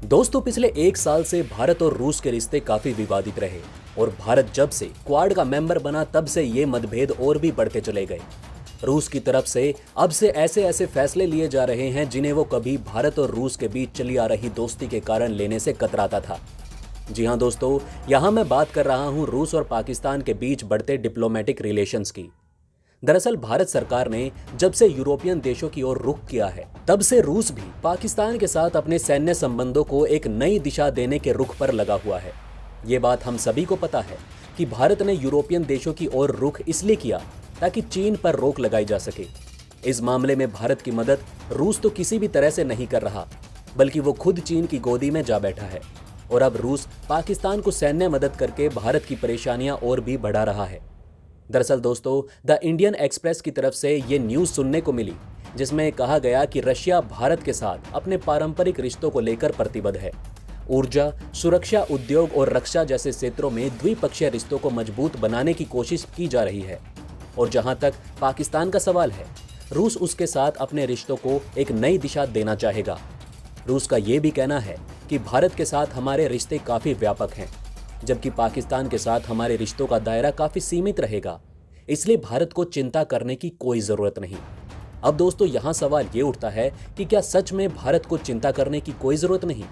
दोस्तों, पिछले एक साल से भारत और रूस के रिश्ते काफी विवादित रहे और भारत जब से क्वाड का मेंबर बना तब से ये मतभेद और भी बढ़ते चले गए। रूस की तरफ से अब से ऐसे ऐसे फैसले लिए जा रहे हैं जिन्हें वो कभी भारत और रूस के बीच चली आ रही दोस्ती के कारण लेने से कतराता था। जी हाँ दोस्तों, यहाँ मैं बात कर रहा हूँ रूस और पाकिस्तान के बीच बढ़ते डिप्लोमेटिक रिलेशंस की। दरअसल भारत सरकार ने जब से यूरोपियन देशों की ओर रुख किया है, तब से रूस भी पाकिस्तान के साथ अपने सैन्य संबंधों को एक नई दिशा देने के रुख पर लगा हुआ है। ये बात हम सभी को पता है कि भारत ने यूरोपियन देशों की ओर रुख इसलिए किया ताकि चीन पर रोक लगाई जा सके। इस मामले में भारत की मदद रूस तो किसी भी तरह से नहीं कर रहा, बल्कि वो खुद चीन की गोदी में जा बैठा है और अब रूस पाकिस्तान को सैन्य मदद करके भारत की परेशानियां और भी बढ़ा रहा है। दरअसल दोस्तों, द इंडियन एक्सप्रेस की तरफ से ये न्यूज़ सुनने को मिली जिसमें कहा गया कि रशिया भारत के साथ अपने पारंपरिक रिश्तों को लेकर प्रतिबद्ध है। ऊर्जा, सुरक्षा, उद्योग और रक्षा जैसे क्षेत्रों में द्विपक्षीय रिश्तों को मजबूत बनाने की कोशिश की जा रही है। और जहां तक पाकिस्तान का सवाल है, रूस उसके साथ अपने रिश्तों को एक नई दिशा देना चाहेगा। रूस का ये भी कहना है कि भारत के साथ हमारे रिश्ते काफ़ी व्यापक हैं, जबकि पाकिस्तान के साथ हमारे रिश्तों का दायरा काफ़ी सीमित रहेगा, इसलिए भारत को चिंता करने की कोई ज़रूरत नहीं। अब दोस्तों, यहाँ सवाल ये उठता है कि क्या सच में भारत को चिंता करने की कोई ज़रूरत नहीं,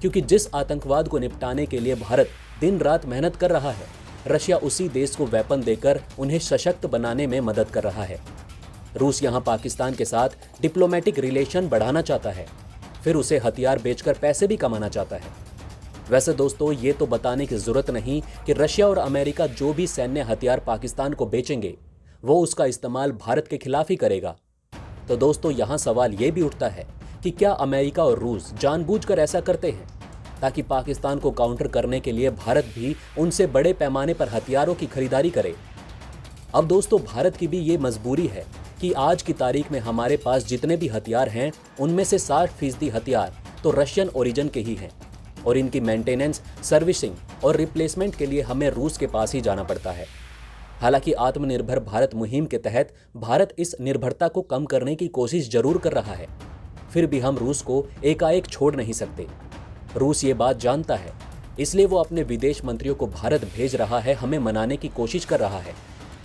क्योंकि जिस आतंकवाद को निपटाने के लिए भारत दिन रात मेहनत कर रहा है, रशिया उसी देश को वेपन देकर उन्हें सशक्त बनाने में मदद कर रहा है। रूस यहाँ पाकिस्तान के साथ डिप्लोमेटिक रिलेशन बढ़ाना चाहता है, फिर उसे हथियार बेचकर पैसे भी कमाना चाहता है। वैसे दोस्तों, ये तो बताने की जरूरत नहीं कि रशिया और अमेरिका जो भी सैन्य हथियार पाकिस्तान को बेचेंगे, वो उसका इस्तेमाल भारत के खिलाफ ही करेगा। तो दोस्तों, यहाँ सवाल ये भी उठता है कि क्या अमेरिका और रूस जानबूझकर ऐसा करते हैं ताकि पाकिस्तान को काउंटर करने के लिए भारत भी उनसे बड़े पैमाने पर हथियारों की खरीदारी करे। अब दोस्तों, भारत की भी ये मजबूरी है कि आज की तारीख में हमारे पास जितने भी हथियार हैं, उनमें से 60% हथियार तो रशियन ओरिजिन के ही हैं और इनकी मेंटेनेंस, सर्विसिंग और रिप्लेसमेंट के लिए हमें रूस के पास ही जाना पड़ता है। हालांकि आत्मनिर्भर भारत मुहिम के तहत भारत इस निर्भरता को कम करने की कोशिश जरूर कर रहा है, फिर भी हम रूस को एकाएक छोड़ नहीं सकते। रूस ये बात जानता है, इसलिए वो अपने विदेश मंत्रियों को भारत भेज रहा है, हमें मनाने की कोशिश कर रहा है।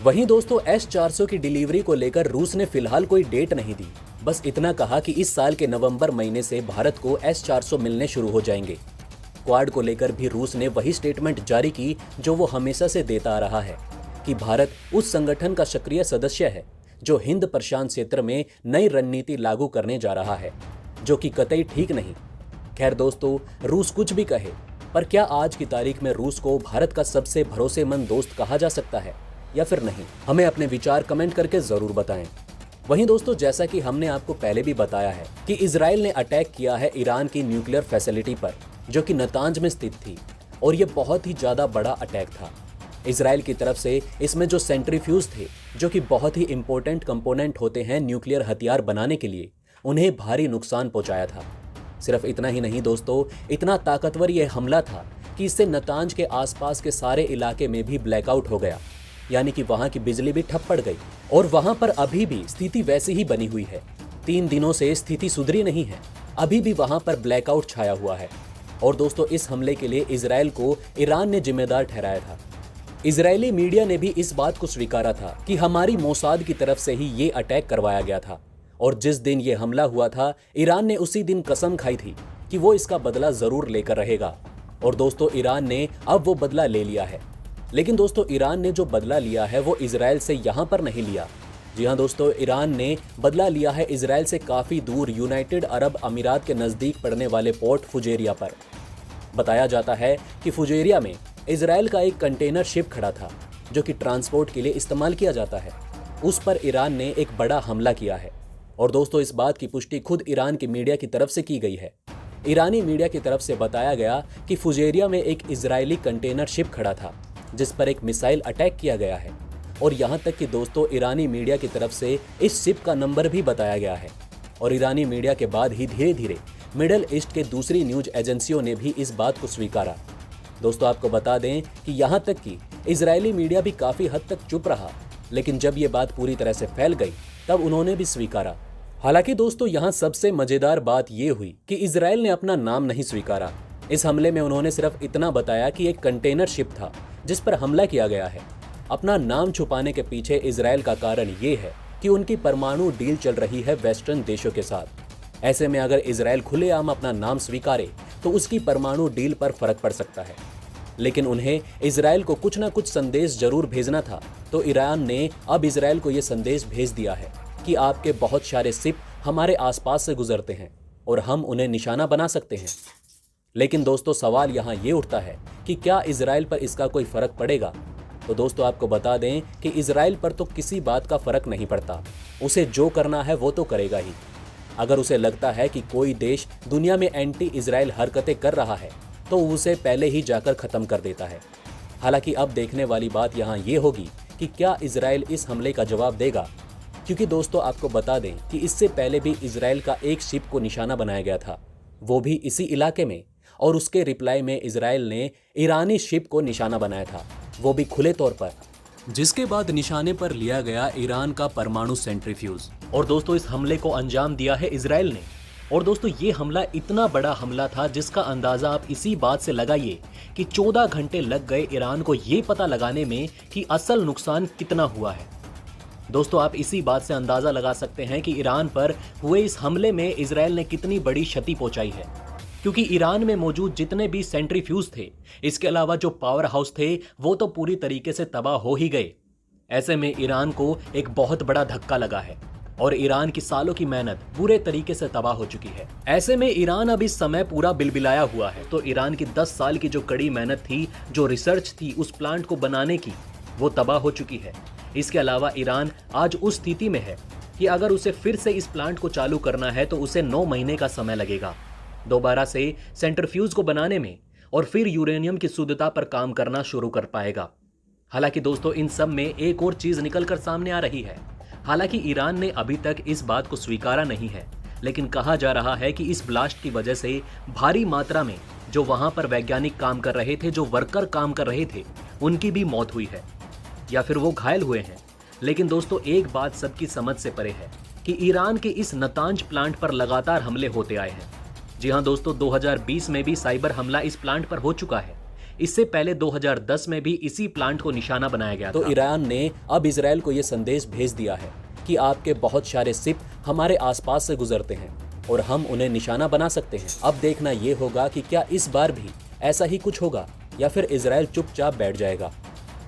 वहीं दोस्तों, S-400 की डिलीवरी को लेकर रूस ने फिलहाल कोई डेट नहीं दी, बस इतना कहा कि इस साल के नवंबर महीने से भारत को S-400 मिलने शुरू हो जाएंगे। क्वाड को लेकर भी रूस ने वही स्टेटमेंट जारी की जो वो हमेशा से देता आ रहा है कि भारत उस संगठन का सक्रिय सदस्य है जो हिंद प्रशांत क्षेत्र में नई रणनीति लागू करने जा रहा है, जो कि कतई ठीक नहीं। खैर दोस्तों, रूस कुछ भी कहे, पर क्या आज की तारीख में रूस को भारत का सबसे भरोसेमंद दोस्त कहा जा सकता है या फिर नहीं? हमें अपने विचार कमेंट करके जरूर बताएं। वहीं दोस्तों, जैसा कि हमने आपको पहले भी बताया है कि इजराइल ने अटैक किया है ईरान की न्यूक्लियर फैसिलिटी पर, जो कि नतांज में स्थित थी, और ये बहुत ही ज्यादा बड़ा अटैक था। इजराइल की तरफ से इसमें जो सेंट्रीफ्यूज थे, जो कि बहुत ही इंपॉर्टेंट कंपोनेंट होते हैं न्यूक्लियर हथियार बनाने के लिए, उन्हें भारी नुकसान पहुंचाया था। सिर्फ इतना ही नहीं दोस्तों, इतना ताकतवर यह हमला था कि इससे नतांज के आसपास के सारे इलाके में भी ब्लैकआउट हो गया, यानी कि वहां की बिजली भी ठप पड़ गई और वहां पर अभी भी स्थिति वैसी ही बनी हुई है। 3 दिनों से स्थिति सुधरी नहीं है, अभी भी वहां पर ब्लैकआउट छाया हुआ है। और दोस्तों, इस हमले के लिए इजराइल को ईरान ने जिम्मेदार ठहराया था। इजरायली मीडिया ने भी इस बात को स्वीकारा था कि हमारी मोसाद की तरफ से ही ये अटैक करवाया गया था, और जिस दिन ये हमला हुआ था, ईरान ने उसी दिन कसम खाई थी कि वो इसका बदला जरूर लेकर रहेगा। और दोस्तों, ईरान ने अब वो बदला ले लिया है। लेकिन दोस्तों, ईरान ने जो बदला लिया है वो इजराइल से यहाँ पर नहीं लिया। जी हाँ दोस्तों, ईरान ने बदला लिया है इजराइल से काफ़ी दूर यूनाइटेड अरब अमीरात के नज़दीक पड़ने वाले पोर्ट फुजेरिया पर। बताया जाता है कि फुजेरिया में इजराइल का एक कंटेनर शिप खड़ा था जो कि ट्रांसपोर्ट के लिए इस्तेमाल किया जाता है। उस पर ईरान ने एक बड़ा हमला किया है। और दोस्तों, इस बात की पुष्टि खुद ईरान की मीडिया की तरफ से की गई है। ईरानी मीडिया की तरफ से बताया गया कि फुजेरिया में एक इजरायली कंटेनर शिप खड़ा था जिस पर एक मिसाइल अटैक किया गया है। और यहाँ तक कि दोस्तों, ईरानी मीडिया की तरफ से इस शिप का नंबर भी बताया गया है। और ईरानी मीडिया के बाद ही धीरे धीरे मिडल ईस्ट के दूसरी न्यूज एजेंसियों ने भी इस बात को स्वीकारा। दोस्तों, आपको बता दें कि यहाँ तक कि इजरायली मीडिया भी काफ़ी हद तक चुप रहा, लेकिन जब ये बात पूरी तरह से फैल गई तब उन्होंने भी स्वीकारा। हालांकि दोस्तों यहाँ सबसे मजेदार बात यह हुई कि इजराइल ने अपना नाम नहीं स्वीकारा। इस हमले में उन्होंने सिर्फ इतना बताया कि एक कंटेनर शिप था जिस पर हमला किया गया है। अपना नाम छुपाने के पीछे इजराइल का कारण ये है कि उनकी परमाणु डील चल रही है वेस्टर्न देशों के साथ। ऐसे में अगर इजराइल खुलेआम अपना नाम स्वीकारे तो उसकी परमाणु डील पर फर्क पड़ सकता है। लेकिन उन्हें इजराइल को कुछ ना कुछ संदेश जरूर भेजना था, तो ईरान ने अब इजराइल को यह संदेश भेज दिया है कि आपके बहुत सारे शिप हमारे आसपास से गुजरते हैं और हम उन्हें निशाना बना सकते हैं। लेकिन दोस्तों सवाल यहाँ ये उठता है कि क्या इजराइल पर इसका कोई फर्क पड़ेगा? तो दोस्तों आपको बता दें कि इजराइल पर तो किसी बात का फर्क नहीं पड़ता। उसे जो करना है वो तो करेगा ही। अगर उसे लगता है कि कोई देश दुनिया में एंटी इजराइल हरकतें कर रहा है तो उसे पहले ही जाकर खत्म कर देता है। हालांकि अब देखने वाली बात यहाँ ये होगी कि क्या इजराइल इस हमले का जवाब देगा, क्योंकि दोस्तों आपको बता दें कि इससे पहले भी इजराइल का एक शिप को निशाना बनाया गया था, वो भी इसी इलाके में, और उसके रिप्लाई में इजराइल ने ईरानी शिप को निशाना बनाया था, वो भी खुले तौर पर, जिसके बाद निशाने पर लिया गया ईरान का परमाणु सेंट्रीफ्यूज। और दोस्तों इस हमले को अंजाम दिया है इजराइल ने। और दोस्तों ये हमला इतना बड़ा हमला था जिसका अंदाजा आप इसी बात से लगाइए कि 14 घंटे लग गए ईरान को ये पता लगाने में कि असल नुकसान कितना हुआ है। दोस्तों आप इसी बात से अंदाजा लगा सकते हैं कि ईरान पर हुए इस हमले में इजराइल ने कितनी बड़ी क्षति पहुंचाई है, क्योंकि ईरान में मौजूद जितने भी सेंट्रीफ्यूज थे, इसके अलावा जो पावर हाउस थे, वो तो पूरी तरीके से तबाह हो ही गए। ऐसे में ईरान को एक बहुत बड़ा धक्का लगा है और ईरान की सालों की मेहनत बुरे तरीके से तबाह हो चुकी है। ऐसे में ईरान अब इस समय पूरा बिलबिलाया हुआ है। तो ईरान की 10 साल की जो कड़ी मेहनत थी, जो रिसर्च थी उस प्लांट को बनाने की, वो तबाह हो चुकी है। इसके अलावा ईरान आज उस स्थिति में है कि अगर उसे फिर से इस प्लांट को चालू करना है तो उसे 9 महीने का समय लगेगा दोबारा से सेंट्रीफ्यूज को बनाने में, और फिर यूरेनियम की शुद्धता पर काम करना शुरू कर पाएगा। हालांकि दोस्तों इन सब में एक और चीज निकलकर सामने आ रही है। हालांकि ईरान ने अभी तक इस बात को स्वीकारा नहीं है, लेकिन कहा जा रहा है कि इस ब्लास्ट की वजह से भारी मात्रा में जो वहां पर वैज्ञानिक काम कर रहे थे, जो वर्कर काम कर रहे थे, उनकी भी मौत हुई है या फिर वो घायल हुए हैं। लेकिन दोस्तों एक बात सबकी समझ से परे है कि ईरान के इस नतांज प्लांट पर लगातार हमले होते आए हैं। जी हाँ दोस्तों, 2020 में भी साइबर हमला इस प्लांट पर हो चुका है। इससे पहले 2010 में भी इसी प्लांट को निशाना बनाया गया था। तो ईरान ने अब इजराइल को यह संदेश भेज दिया है कि आपके बहुत सारे शिप हमारे आसपास से गुजरते हैं और हम उन्हें निशाना बना सकते हैं। अब देखना यह होगा कि क्या इस बार भी ऐसा ही कुछ होगा या फिर इजराइल चुपचाप बैठ जाएगा।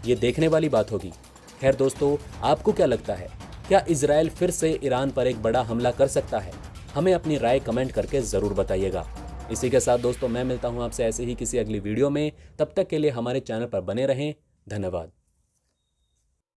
ये देखने वाली बात होगी। खैर दोस्तों, आपको क्या लगता है, क्या इजराइल फिर से ईरान पर एक बड़ा हमला कर सकता है? हमें अपनी राय कमेंट करके ज़रूर बताइएगा। इसी के साथ दोस्तों मैं मिलता हूं आपसे ऐसे ही किसी अगली वीडियो में। तब तक के लिए हमारे चैनल पर बने रहें। धन्यवाद।